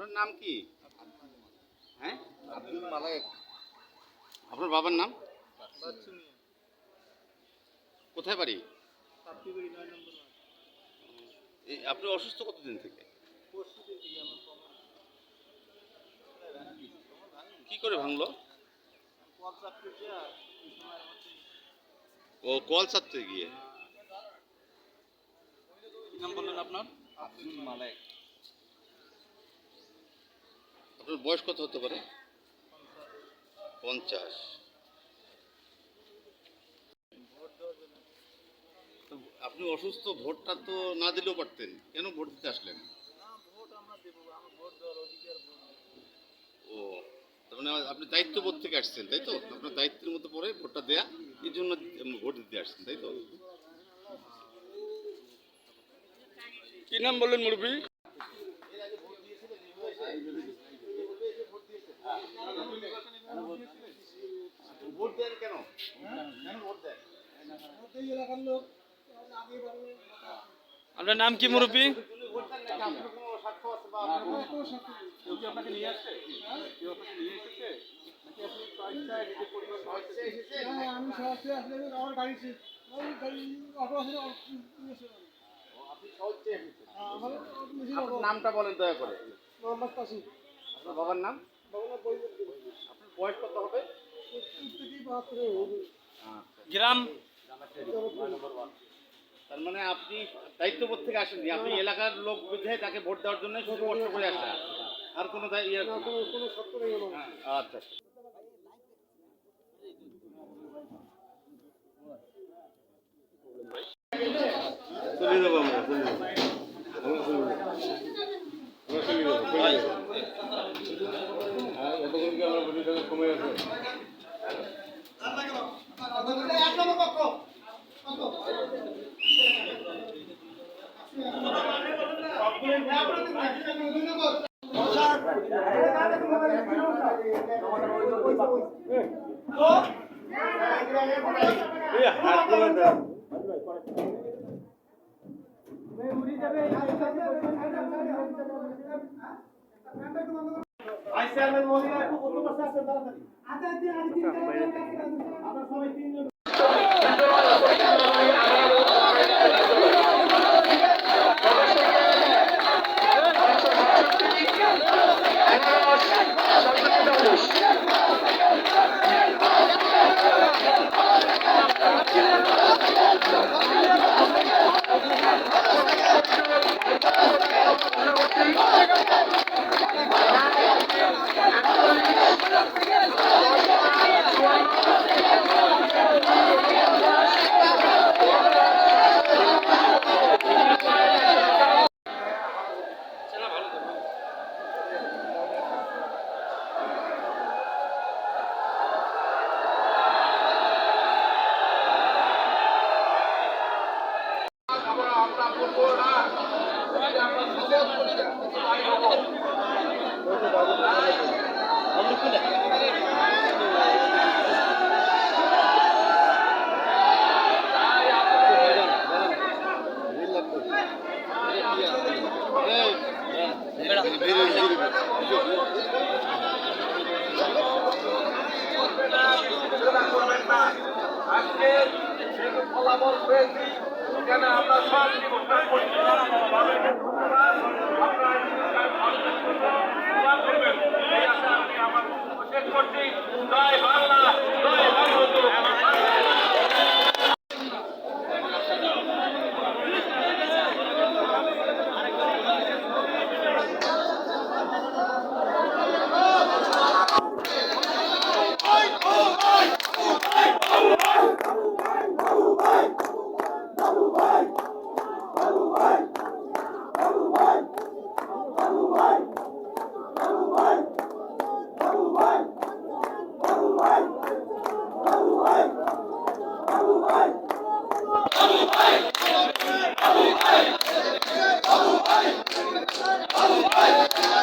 আপনার নাম কি? হ্যাঁ, আব্দুল মালেক। আপনার বাবার নাম? কোথায় বাড়ি? আপনি অসুস্থ কতদিন থেকে? কি করে ভাঙলো? ও কল চাপতে গিয়ে। কি নাম বললেন আপনার? আব্দুল মালেক। আপনার বয়স কত হতে পারে? 50। আপনি অসুস্থ, ভোটটা তো না দিলেও পারতেন, কেন ভোট দিতে আসলেন? ও, তার মানে আপনি দায়িত্ববোধ থেকে আসছেন, তাই তো? আপনার দায়িত্বের মধ্যে পড়ে ভোটটা দেয়া, এই জন্য ভোট দিতে আসছেন, তাই তো? কি নাম বললেন মুরব্বী? ভোট দেন কেন? কেন ভোট দেন? আপনার নাম কি মুরব্বী? আপনাকে নিয়ে আসছে? কেউ আপনাকে নিয়ে এসেছে? নাকি আপনি স্বেচ্ছায় নিজের পরিবার স্বেচ্ছায় এসেছেন? আমি সহজে আসলে আমার গাড়ি অটো আছে। আপনি স্বেচ্ছায় এসেছেন? আপনার নামটা বলেন দয়া করে। মোহাম্মদ কাসিম। আপনার বাবার নাম? আপনার বয়স কত হবে? গ্রাম? তার মানে আপনি দায়িত্ববোধ থেকে আসেননি, আপনি এলাকার লোক বুঝে তাকে ভোট দেওয়ার জন্য শুধু কষ্ট করে আসেন, আর কোনো কোনো সত্য নেই আমার। আচ্ছা। চলে যাবো আমরা, চলে যাবো। এতক্ষণ কি আমরা বলি সময় আছে? ভাইস চেয়ারম্যান মহোদয় একটু কত পাশে আছেন তাড়াতাড়ি। আপনার সবাই তিনজন। আজকে ফলাফল পেয়েছি, এখানে আমরা সব ঘোষণা করছি। এই আশা আমি আমার শেষ করছি। জয় বাংলা, জয় বঙ্গবন্ধু। Hey!